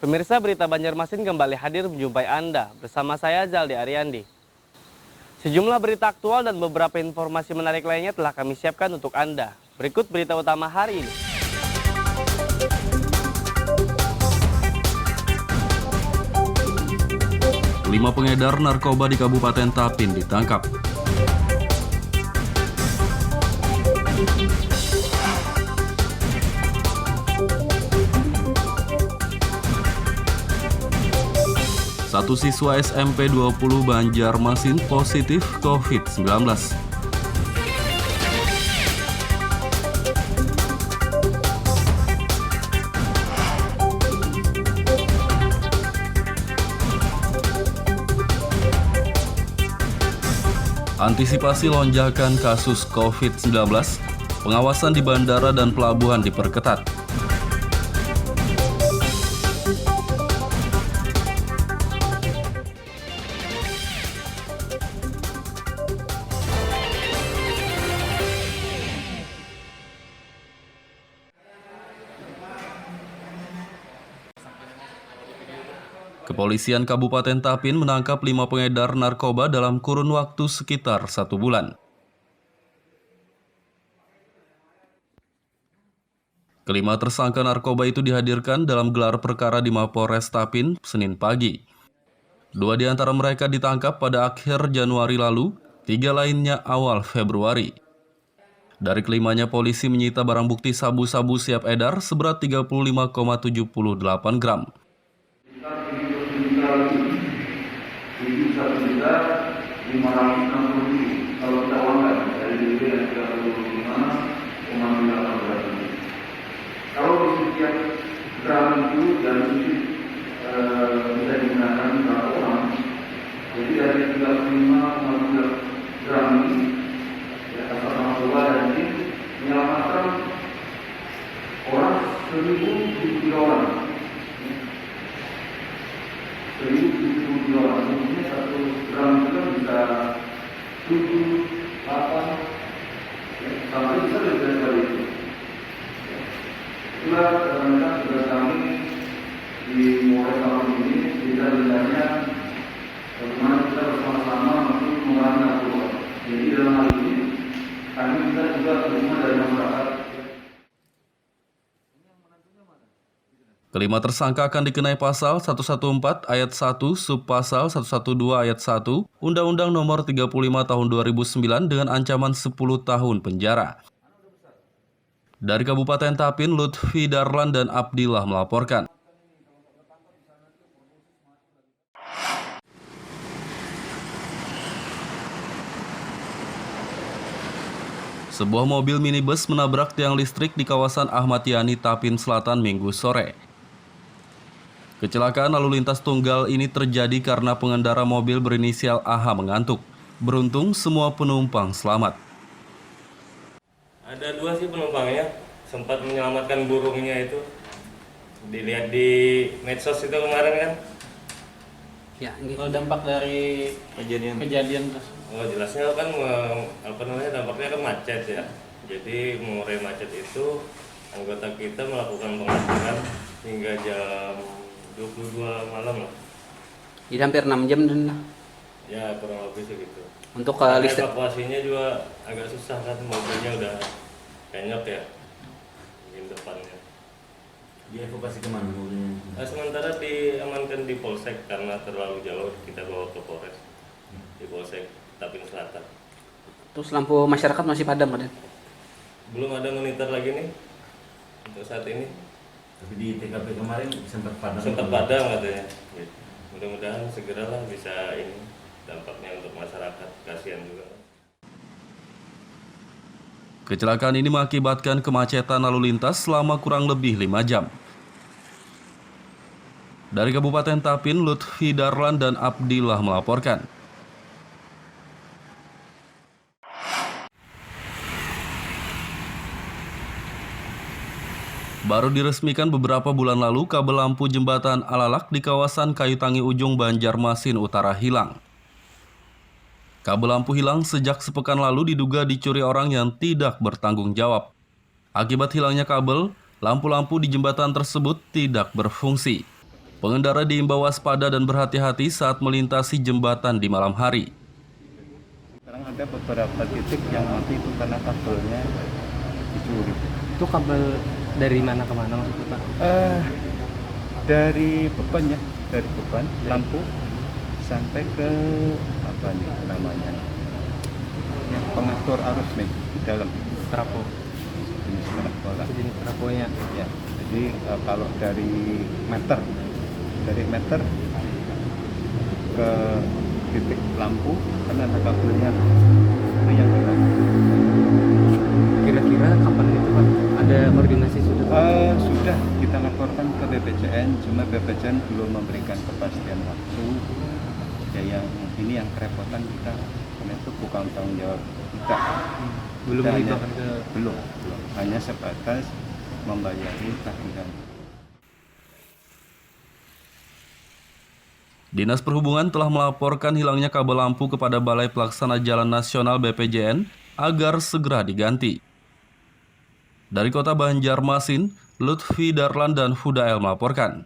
Pemirsa, berita Banjarmasin kembali hadir menjumpai Anda bersama saya Zaldi Ariandi. Sejumlah berita aktual dan beberapa informasi menarik lainnya telah kami siapkan untuk Anda. Berikut berita utama hari ini. Lima pengedar narkoba di Kabupaten Tapin ditangkap. Satu siswa SMP 20 Banjarmasin positif COVID-19. Antisipasi lonjakan kasus COVID-19, pengawasan di bandara dan pelabuhan diperketat. Kepolisian Kabupaten Tapin menangkap 5 pengedar narkoba dalam kurun waktu sekitar 1 bulan. Kelima tersangka narkoba itu dihadirkan dalam gelar perkara di Mapolres Tapin Senin pagi. 2 di antara mereka ditangkap pada akhir Januari lalu, 3 lainnya awal Februari. Dari kelimanya polisi menyita barang bukti sabu-sabu siap edar seberat 35,78 gram. Kalau kita uangkan dari DP yang 35,8. Kalau di setiap gram itu dan itu bisa digunakan berapa orang, jadi dari 35,3 gram ini ya asal narkoba dan ini menyelamatkan orang 1.073 orang. 1.073 orang, mungkin 1 gram itu kan bisa 7, 8, sampai bisa lebih dari itu. Itulah rekan-rekan sudah kami di Polres Tapin ini bisa belajarnya bagaimana kita bersama-sama untuk mengurangi narkoba. Jadi dalam hal ini kami bisa juga berhubungan dari masyarakat. Kelima tersangka akan dikenai pasal 114 ayat 1 subpasal 112 ayat 1 Undang-Undang Nomor 35 Tahun 2009 dengan ancaman 10 tahun penjara. Dari Kabupaten Tapin, Lutfi Darlan dan Abdillah melaporkan. Sebuah mobil minibus menabrak tiang listrik di kawasan Ahmad Yani, Tapin Selatan Minggu sore. Kecelakaan lalu lintas tunggal ini terjadi karena pengendara mobil berinisial AH mengantuk. Beruntung semua penumpang selamat. Ada 2 sih penumpangnya, sempat menyelamatkan burungnya itu. Dilihat di medsos itu kemarin kan. Ya, kalau dampak dari kejadian Oh, jelasnya kan dampaknya kan macet ya. Jadi mengurai macet itu anggota kita melakukan pengaturan hingga jam 22 malam lah. Jadi hampir 6 jam dan Ya kurang lebih segitu. untuk Listrik evakuasinya juga agak susah kan, mobilnya udah penyok ya di depannya. Dievakuasi kemana mobilnya? Sementara diamankan di Polsek karena terlalu jauh, kita bawa ke Polres di Polsek Tapin Selatan. terus lampu masyarakat masih padam, Raden? Belum ada monitor lagi nih untuk saat ini. Tapi di TKP kemarin sempat padam. Sempat padam katanya. Gitu. Mudah-mudahan segeralah bisa ini dampaknya untuk masyarakat, kasihan juga. Kecelakaan ini mengakibatkan kemacetan lalu lintas selama kurang lebih 5 jam. Dari Kabupaten Tapin, Lutfi Darlan dan Abdillah melaporkan. Baru diresmikan beberapa bulan lalu, kabel lampu jembatan Alalak di kawasan Kayutangi Ujung Banjarmasin Utara hilang. Kabel lampu hilang sejak sepekan lalu diduga dicuri orang yang tidak bertanggung jawab. Akibat hilangnya kabel, lampu-lampu di jembatan tersebut tidak berfungsi. Pengendara diimbau waspada dan berhati-hati saat melintasi jembatan di malam hari. Sekarang ada beberapa titik yang mati itu karena kabelnya dicuri. Itu kabel dari mana ke mana maksudnya Pak? Dari beban ya, dari beban lampu sampai ke apa nih namanya, yang pengatur arus nih di dalam Trafo. jenis bola. Jenis trafonya. Ya, jadi kalau dari meter ke titik lampu karena ada kabelnya itu yang hilang. Kira-kira kapan itu Pak? Ada koordinasi sudah? Sudah kita laporkan ke BPJN, cuma BPJN belum memberikan kepastian waktu. Ya yang ini yang kerepotan kita, karena itu bukan tanggung jawab kita. Belum Kita dilibatkan ke belum, hanya sebatas membayari tagihan. Dinas Perhubungan telah melaporkan hilangnya kabel lampu kepada Balai Pelaksana Jalan Nasional BPJN agar segera diganti. Dari Kota Banjarmasin, Lutfi Darlan dan Hudael melaporkan.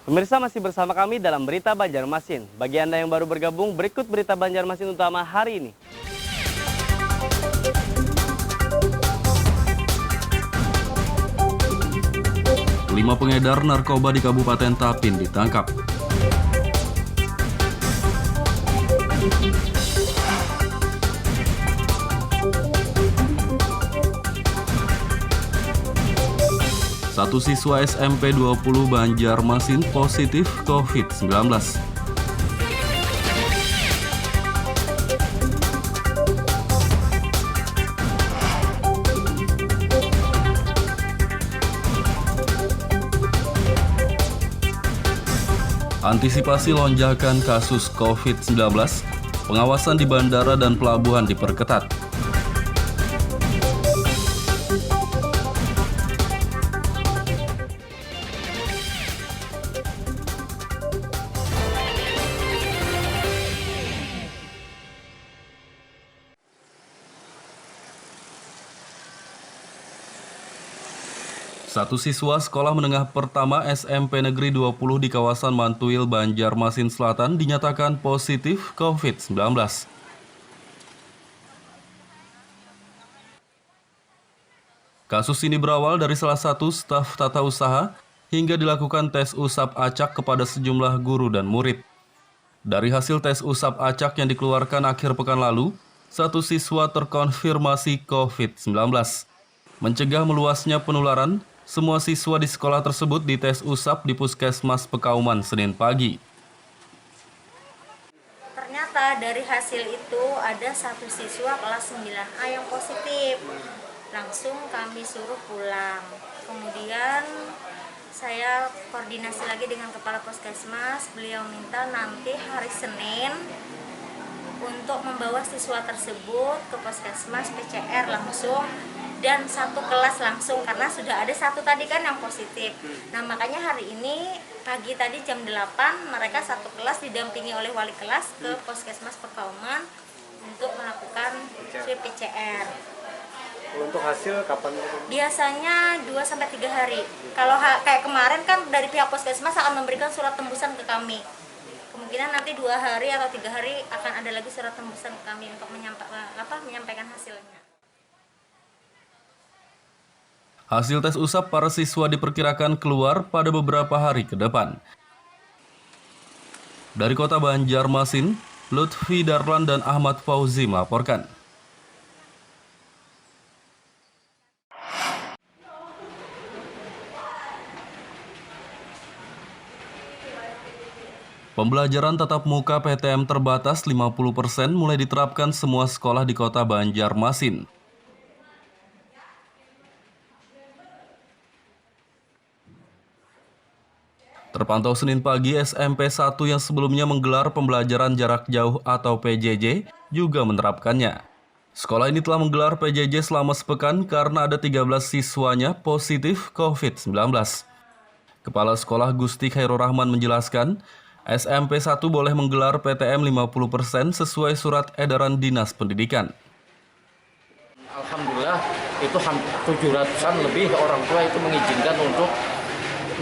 Pemirsa masih bersama kami dalam Berita Banjarmasin. Bagi Anda yang baru bergabung, berikut Berita Banjarmasin utama hari ini. Kelima pengedar narkoba di Kabupaten Tapin ditangkap. Satu siswa SMP 20 Banjarmasin positif COVID-19. Antisipasi lonjakan kasus COVID-19, pengawasan di bandara dan pelabuhan diperketat. Satu siswa sekolah menengah pertama SMP Negeri 20 di kawasan Mantuil, Banjarmasin Selatan dinyatakan positif COVID-19. Kasus ini berawal dari salah satu staf tata usaha hingga dilakukan tes usap acak kepada sejumlah guru dan murid. Dari hasil tes usap acak yang dikeluarkan akhir pekan lalu, satu siswa terkonfirmasi COVID-19. Mencegah meluasnya penularan, semua siswa di sekolah tersebut dites usap di Puskesmas Pekauman Senin pagi. Ternyata dari hasil itu ada satu siswa kelas 9A yang positif. Langsung kami suruh pulang. Kemudian saya koordinasi lagi dengan Kepala Puskesmas. Beliau minta nanti hari Senin untuk membawa siswa tersebut ke Puskesmas PCR langsung. Dan satu kelas langsung karena sudah ada satu tadi kan yang positif. Nah makanya hari ini pagi tadi jam 8 mereka satu kelas didampingi oleh wali kelas ke Puskesmas Pekauman untuk melakukan swab PCR. Untuk hasil kapan? Biasanya 2-3 hari. Kalau kayak kemarin kan dari pihak Puskesmas akan memberikan surat tembusan ke kami. Kemungkinan nanti 2 hari atau 3 hari akan ada lagi surat tembusan ke kami untuk menyampaikan hasilnya. Hasil tes usap para siswa diperkirakan keluar pada beberapa hari ke depan. Dari Kota Banjarmasin, Lutfi Darlan dan Ahmad Fauzi melaporkan. Pembelajaran tatap muka PTM terbatas 50% mulai diterapkan semua sekolah di Kota Banjarmasin. Terpantau Senin pagi, SMP 1 yang sebelumnya menggelar pembelajaran jarak jauh atau PJJ juga menerapkannya. Sekolah ini telah menggelar PJJ selama sepekan karena ada 13 siswanya positif COVID-19. Kepala Sekolah Gusti Khairul Rahman menjelaskan, SMP 1 boleh menggelar PTM 50% sesuai surat edaran Dinas Pendidikan. Alhamdulillah itu 700-an lebih orang tua itu mengizinkan untuk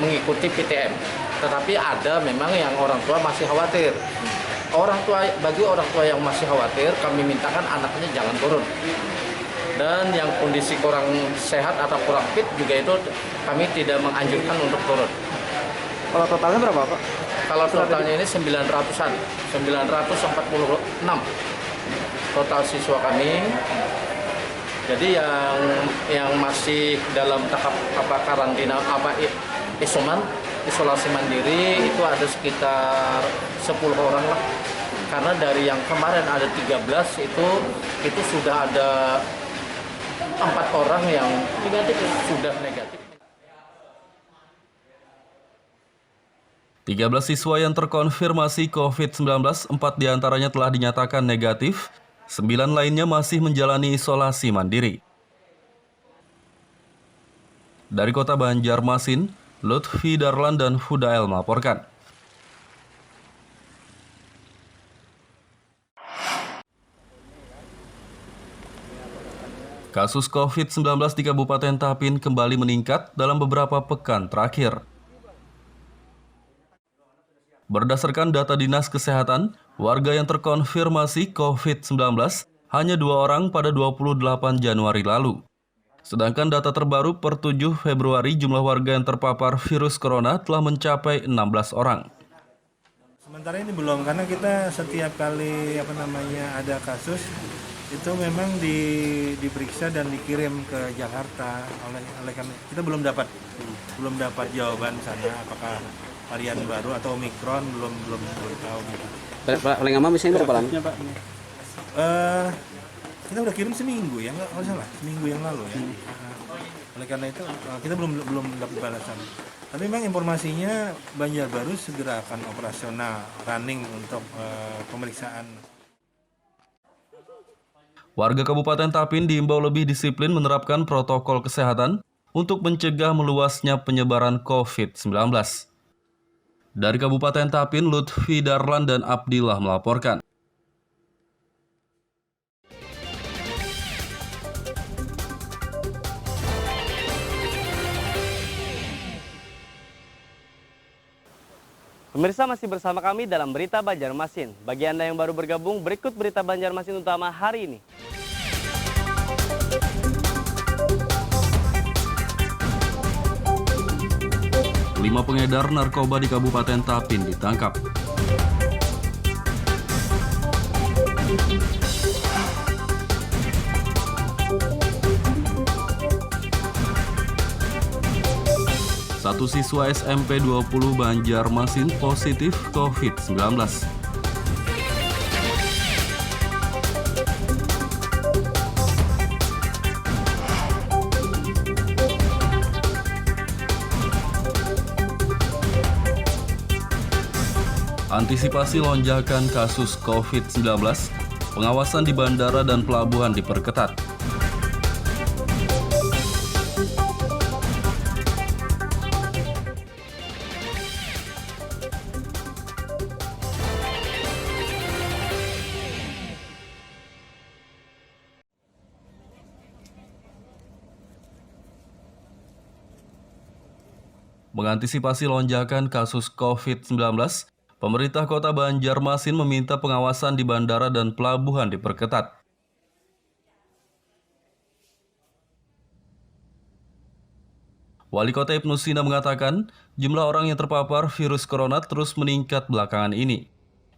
mengikuti PTM. Tetapi ada memang yang orang tua masih khawatir. Bagi orang tua yang masih khawatir, kami mintakan anaknya jangan turun. Dan yang kondisi kurang sehat atau kurang fit juga itu kami tidak menganjurkan untuk turun. Kalau totalnya berapa, Pak? Kalau totalnya ini 900-an, 946 total siswa kami. Jadi yang masih dalam tahap karantina isolasi mandiri itu ada sekitar 10 orang lah. Karena dari yang kemarin ada 13 itu sudah ada 4 orang yang sudah negatif. 13 siswa yang terkonfirmasi COVID-19, 4 diantaranya telah dinyatakan negatif, 9 lainnya masih menjalani isolasi mandiri. Dari kota Banjarmasin, Lutfi Darlan dan Fudael melaporkan. Kasus COVID-19 di Kabupaten Tapin kembali meningkat dalam beberapa pekan terakhir. Berdasarkan data Dinas Kesehatan, warga yang terkonfirmasi COVID-19 hanya 2 orang pada 28 Januari lalu. Sedangkan data terbaru per 7 Februari jumlah warga yang terpapar virus corona telah mencapai 16 orang. Sementara ini belum, karena kita setiap kali ada kasus itu memang diperiksa dan dikirim ke Jakarta oleh karena kita belum dapat jawaban sana apakah varian baru atau Omikron belum tahu gitu. Paling lama biasanya berapa lama? Pak? Kita udah kirim seminggu ya, nggak salah, seminggu yang lalu ya. Oleh karena itu kita belum dapat balasan. Tapi memang informasinya Banjarbaru segera akan operasional running untuk pemeriksaan. Warga Kabupaten Tapin diimbau lebih disiplin menerapkan protokol kesehatan untuk mencegah meluasnya penyebaran COVID-19. Dari Kabupaten Tapin, Lutfi Darlan dan Abdillah melaporkan. Pemirsa masih bersama kami dalam Berita Banjarmasin. Bagi Anda yang baru bergabung, berikut Berita Banjarmasin utama hari ini. Lima pengedar narkoba di Kabupaten Tapin ditangkap. Satu siswa SMP 20 Banjarmasin positif COVID-19. Antisipasi lonjakan kasus COVID-19, pengawasan di bandara dan pelabuhan diperketat. Mengantisipasi lonjakan kasus COVID-19, pemerintah Kota Banjarmasin meminta pengawasan di bandara dan pelabuhan diperketat. Wali Kota Ibnu Sina mengatakan, jumlah orang yang terpapar virus corona terus meningkat belakangan ini.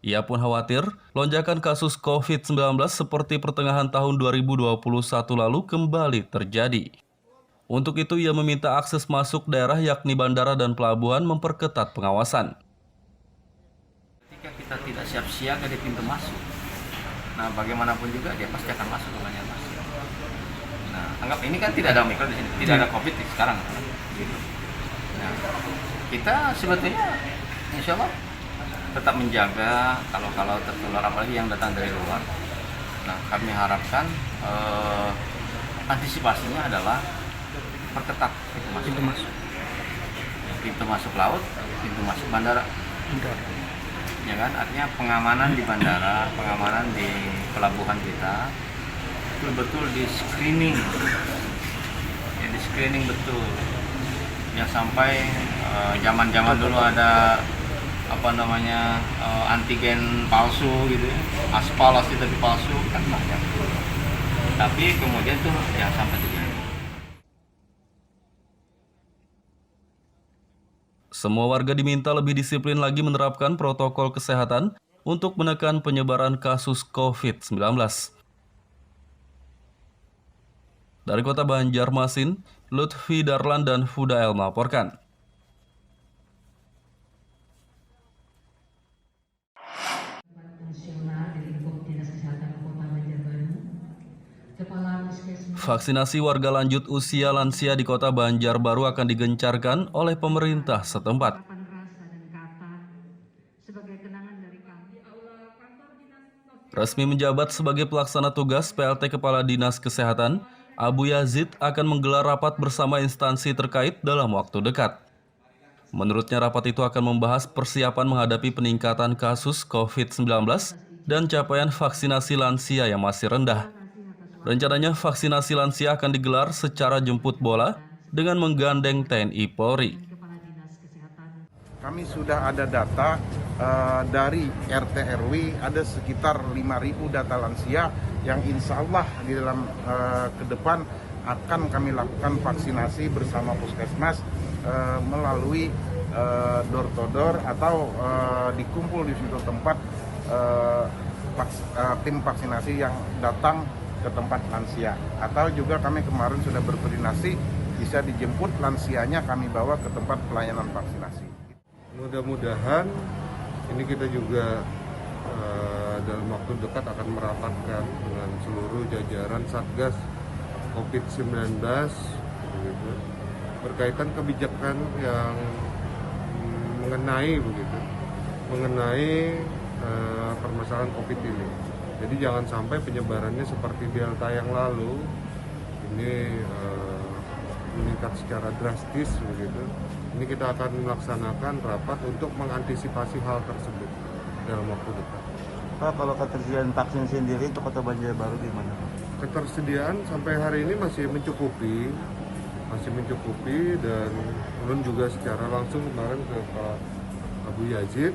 Ia pun khawatir, lonjakan kasus COVID-19 seperti pertengahan tahun 2021 lalu kembali terjadi. Untuk itu, ia meminta akses masuk daerah yakni bandara dan pelabuhan memperketat pengawasan. Ketika kita tidak siap siaga di pintu masuk, nah bagaimanapun juga dia pasti akan masuk ke Banjarmasin. Nah, anggap ini kan tidak ada Omikron di sini, tidak ada COVID sekarang. Gitu. Nah, kita sebetulnya insya Allah tetap menjaga kalau tertular apalagi yang datang dari luar. Nah, kami harapkan antisipasinya adalah perketat pintu masuk laut, pintu masuk bandara. ya kan, artinya pengamanan di bandara, pengamanan di pelabuhan kita betul-betul di screening, ya, di screening betul, ya sampai zaman-zaman dulu ada antigen palsu gitu, aspal asli tapi palsu kan banyak, tapi kemudian tuh jangan sampai terjadi. Semua warga diminta lebih disiplin lagi menerapkan protokol kesehatan untuk menekan penyebaran kasus COVID-19. Dari Kota Banjarmasin, Lutfi Darlan dan Fudael melaporkan. Vaksinasi warga lanjut usia lansia di Kota Banjarbaru akan digencarkan oleh pemerintah setempat. Resmi menjabat sebagai pelaksana tugas PLT Kepala Dinas Kesehatan, Abu Yazid akan menggelar rapat bersama instansi terkait dalam waktu dekat. Menurutnya rapat itu akan membahas persiapan menghadapi peningkatan kasus COVID-19 dan capaian vaksinasi lansia yang masih rendah. Rencananya vaksinasi lansia akan digelar secara jemput bola dengan menggandeng TNI Polri. Kami sudah ada data dari RT RW, ada sekitar 5.000 data lansia yang insya Allah di dalam ke depan akan kami lakukan vaksinasi bersama Puskesmas melalui door to door atau dikumpul di situ tempat tim vaksinasi yang datang ke tempat lansia, atau juga kami kemarin sudah berkoordinasi bisa dijemput lansianya kami bawa ke tempat pelayanan vaksinasi. Mudah-mudahan ini kita juga dalam waktu dekat akan merapatkan dengan seluruh jajaran Satgas COVID-19 berkaitan kebijakan yang mengenai permasalahan COVID ini. Jadi jangan sampai penyebarannya seperti Delta yang lalu ini meningkat secara drastis begitu. Ini kita akan melaksanakan rapat untuk mengantisipasi hal tersebut dalam waktu dekat. Pak, kalau ketersediaan vaksin sendiri untuk Kota Banjarbaru gimana? Ketersediaan sampai hari ini masih mencukupi dan belum juga secara langsung kemarin ke Pak Abu Yazid.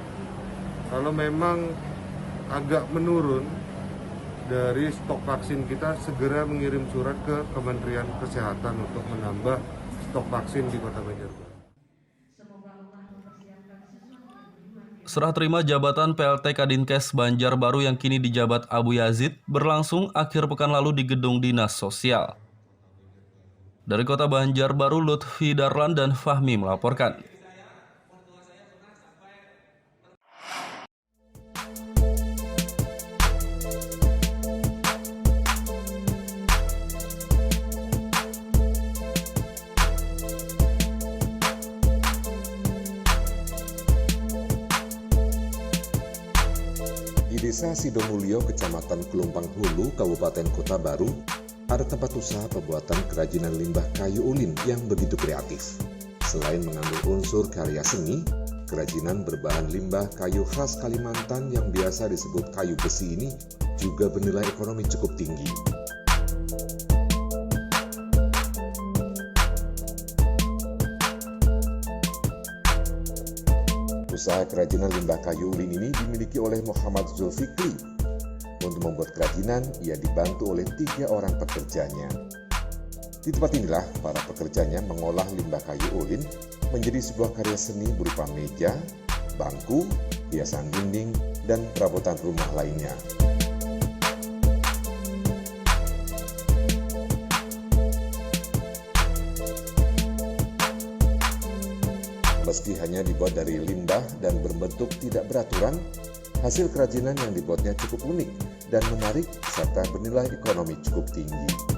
Kalau memang agak menurun dari stok vaksin, kita segera mengirim surat ke Kementerian Kesehatan untuk menambah stok vaksin di Kota Banjarbaru. Serah terima jabatan PLT Kadinkes Banjarbaru yang kini dijabat Abu Yazid berlangsung akhir pekan lalu di Gedung Dinas Sosial. Dari Kota Banjarbaru, Lutfi Darlan dan Fahmi melaporkan. Di Desa Sidomulyo, Kecamatan Pelumpang Hulu, Kabupaten Kota Baru, ada tempat usaha pembuatan kerajinan limbah kayu ulin yang begitu kreatif. Selain mengandung unsur karya seni, kerajinan berbahan limbah kayu khas Kalimantan yang biasa disebut kayu besi ini juga bernilai ekonomi cukup tinggi. Usaha kerajinan limbah kayu ulin ini dimiliki oleh Muhammad Zulfikri. Untuk membuat kerajinan, ia dibantu oleh 3 orang pekerjanya. Di tempat inilah para pekerjanya mengolah limbah kayu ulin menjadi sebuah karya seni berupa meja, bangku, hiasan dinding, dan perabotan rumah lainnya. Meski hanya dibuat dari limbah dan berbentuk tidak beraturan, hasil kerajinan yang dibuatnya cukup unik dan menarik serta bernilai ekonomi cukup tinggi.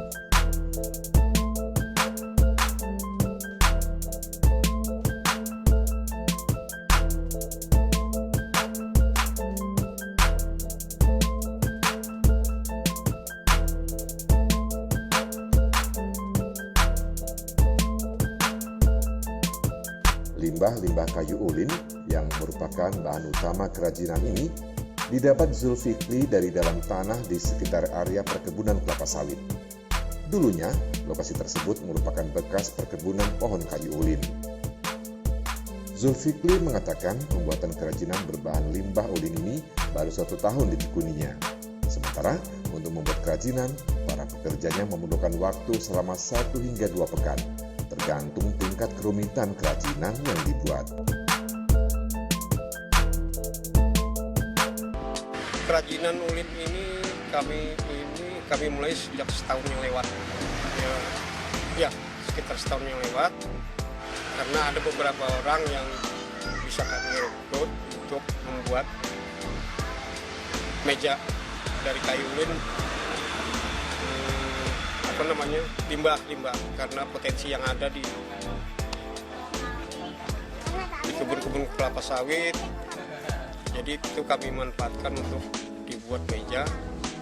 Limbah kayu ulin yang merupakan bahan utama kerajinan ini didapat Zulfikri dari dalam tanah di sekitar area perkebunan kelapa sawit. Dulunya, lokasi tersebut merupakan bekas perkebunan pohon kayu ulin. Zulfikri mengatakan pembuatan kerajinan berbahan limbah ulin ini baru 1 tahun ditekuninya. Sementara untuk membuat kerajinan, para pekerjanya memerlukan waktu selama 1 hingga 2 pekan, tergantung tingkat kerumitan kerajinan yang dibuat. Kerajinan ulin ini kami mulai sejak setahun yang lewat. Ya, sekitar setahun yang lewat. Karena ada beberapa orang yang bisa kami rekrut untuk membuat meja dari kayu ulin, limbah karena potensi yang ada di kebun-kebun kelapa sawit. Jadi itu kami manfaatkan untuk dibuat meja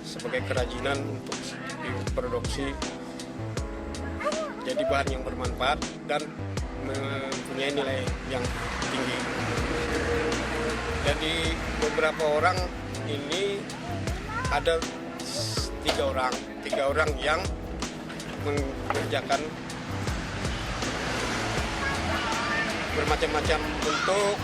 sebagai kerajinan untuk diproduksi jadi bahan yang bermanfaat dan mempunyai nilai yang tinggi. Jadi beberapa orang ini ada 3 orang yang mengerjakan bermacam-macam bentuk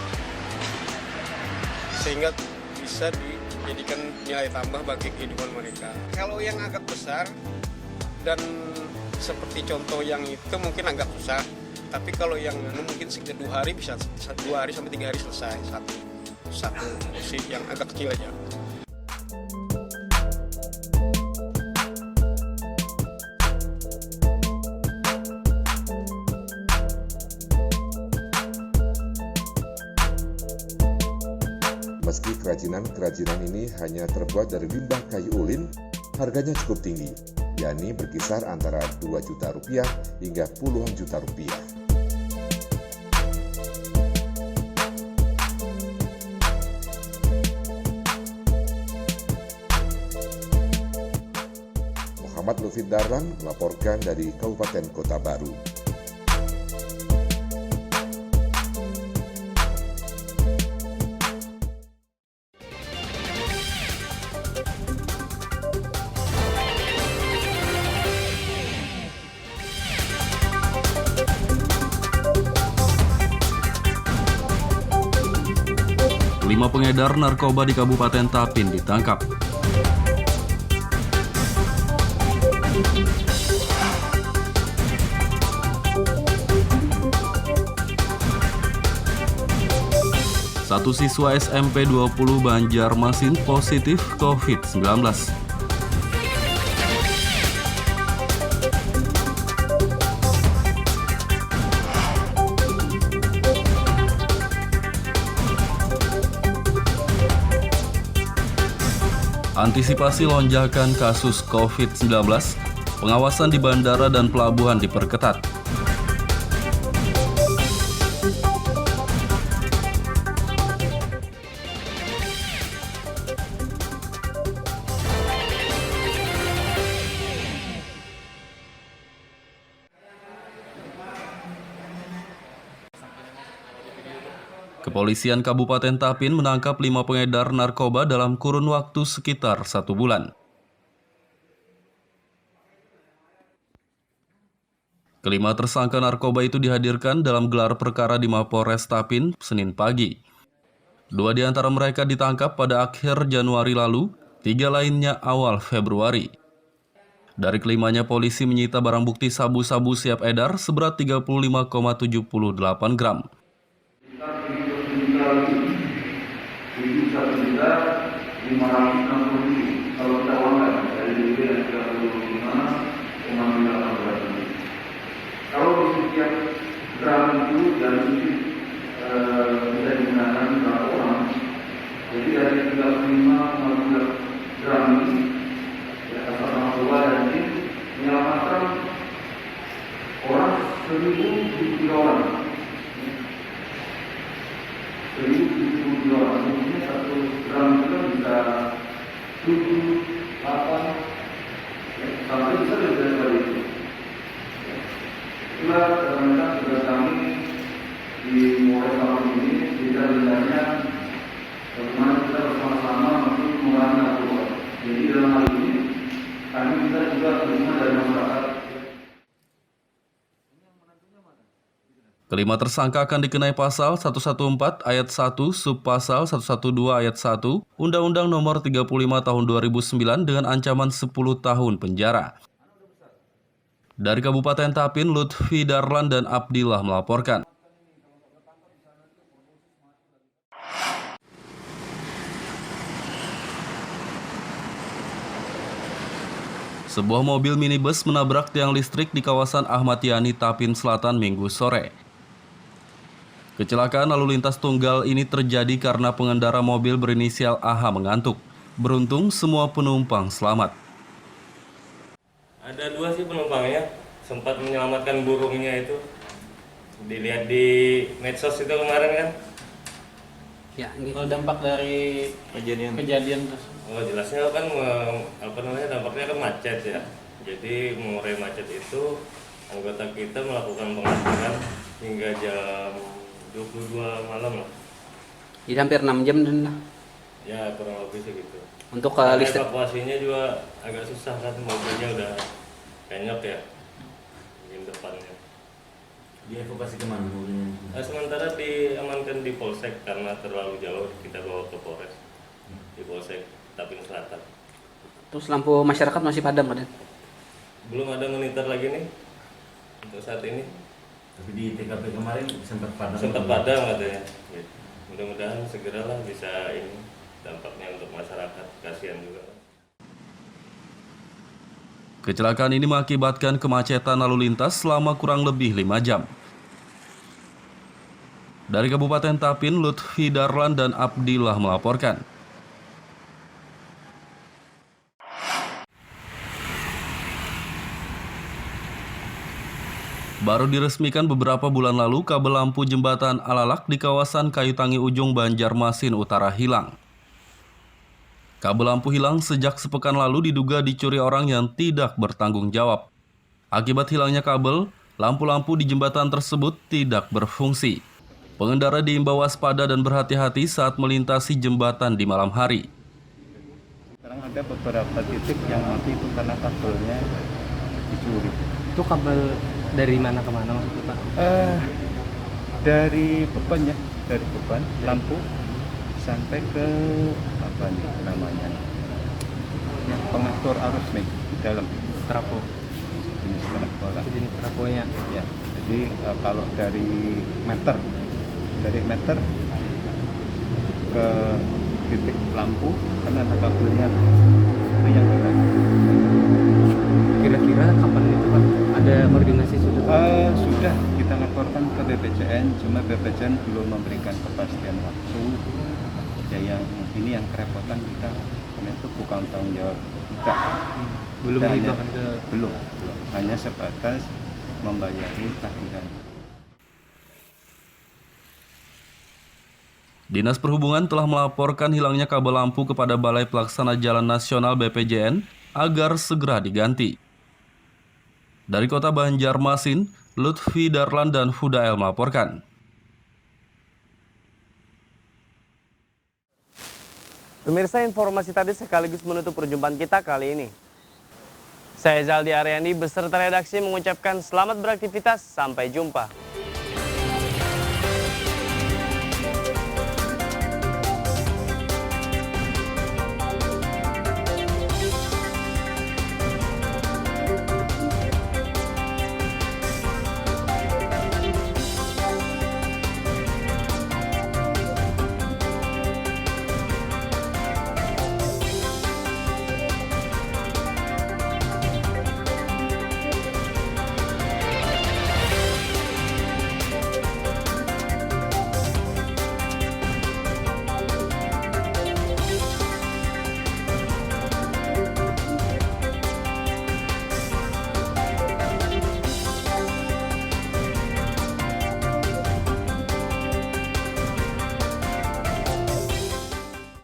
sehingga bisa dijadikan nilai tambah bagi kehidupan mereka. Kalau yang agak besar dan seperti contoh yang itu mungkin agak susah, tapi kalau yang mungkin sekitar 2 hari bisa 2 hari sampai 3 hari selesai satu kursi yang agak kecil aja. Meski kerajinan ini hanya terbuat dari limbah kayu ulin, harganya cukup tinggi, yakni berkisar antara 2 juta rupiah hingga puluhan juta rupiah. Muhammad Lufid Darlan melaporkan dari Kabupaten Kota Baru. Kelima pengedar narkoba di Kabupaten Tapin ditangkap. Satu siswa SMP 20 Banjarmasin positif COVID-19. Antisipasi lonjakan kasus COVID-19, pengawasan di bandara dan pelabuhan diperketat. Kepolisian Kabupaten Tapin menangkap 5 pengedar narkoba dalam kurun waktu sekitar 1 bulan. Kelima tersangka narkoba itu dihadirkan dalam gelar perkara di Mapores Tapin, Senin pagi. 2 di antara mereka ditangkap pada akhir Januari lalu, 3 lainnya awal Februari. Dari kelimanya polisi menyita barang bukti sabu-sabu siap edar seberat 35,78 gram. Kalau kita uangkan dari DP yang 35,98. Kalau di setiap gram itu dan itu bisa digunakan berapa orang, jadi dari 35,2 gram ini asal narkoba dan ini menyelamatkan orang 1.073 orang. 1.073 orang, mungkin 1 gram itu bisa 7, 8, sampai bisa lebih dari itu. Itulah rekan-rekan tugas kami di Polres Tapin ini Jadi agendanya bagaimana kita bersama-sama untuk mengurangi narkoba. Jadi dalam hal ini kami minta juga dukungan dari masyarakat. Kelima tersangka akan dikenai pasal 114 ayat 1 subpasal 112 ayat 1 Undang-Undang Nomor 35 Tahun 2009 dengan ancaman 10 tahun penjara. Dari Kabupaten Tapin, Lutfi Darlan dan Abdillah melaporkan. Sebuah mobil minibus menabrak tiang listrik di kawasan Ahmad Yani, Tapin Selatan Minggu sore. Kecelakaan lalu lintas tunggal ini terjadi karena pengendara mobil berinisial AH mengantuk. Beruntung semua penumpang selamat. Ada 2 sih penumpangnya, sempat menyelamatkan burungnya itu. Dilihat di medsos itu kemarin kan. Ya, kalau dampak dari kejadian Oh, jelasnya kan dampaknya kan macet ya. Jadi mengurai macet itu anggota kita melakukan pengaturan hingga jam 22 malam lah. Jadi hampir 6 jam dan Ya kurang lebih segitu. Untuk listrik evakuasinya juga agak susah kan, mobilnya udah kenyok ya di depannya. Dievakuasi kemana mobilnya? Sementara diamankan di Polsek karena terlalu jauh, kita bawa ke Polres di Polsek Tapin Selatan. Terus lampu masyarakat masih padam kan? Belum ada monitor lagi nih untuk saat ini. Tapi di TKP kemarin sempat padam. Sempat padam katanya. Mudah-mudahan segeralah bisa ini dampaknya untuk masyarakat, kasihan juga. Kecelakaan ini mengakibatkan kemacetan lalu lintas selama kurang lebih 5 jam. Dari Kabupaten Tapin, Lutfi Darlan dan Abdillah melaporkan. Baru diresmikan beberapa bulan lalu, kabel lampu jembatan Alalak di kawasan Kayutangi Ujung, Banjarmasin Utara hilang. Kabel lampu hilang sejak sepekan lalu diduga dicuri orang yang tidak bertanggung jawab. Akibat hilangnya kabel, lampu-lampu di jembatan tersebut tidak berfungsi. Pengendara diimbau waspada dan berhati-hati saat melintasi jembatan di malam hari. Sekarang ada beberapa titik yang mati itu karena kabelnya dicuri. Itu kabel dari mana ke mana maksudnya Pak? Dari beban ya, dari beban lampu sampai ke apa nih namanya? Yang pengatur arus nih di dalam Trafo. Jenis trafo lah. Jenis trafonya. Ya. Jadi kalau dari meter ke titik lampu kan ada kabelnya itu yang hilang. Kira-kira kapan itu Pak? Ada koordinasi sudah? Sudah kita laporkan ke BPJN, cuma BPJN belum memberikan kepastian waktu. Ya yang ini yang kerepotan kita, karena itu bukan tanggung jawab kita. Belum dibahas ke belum. Hanya sebatas membayari tagihan. Dinas Perhubungan telah melaporkan hilangnya kabel lampu kepada Balai Pelaksana Jalan Nasional BPJN agar segera diganti. Dari Kota Banjarmasin, Lutfi Darlan dan Hudael melaporkan. Pemirsa, informasi tadi sekaligus menutup perjumpaan kita kali ini. Saya Zaldi Aryandi beserta redaksi mengucapkan selamat beraktivitas, sampai jumpa.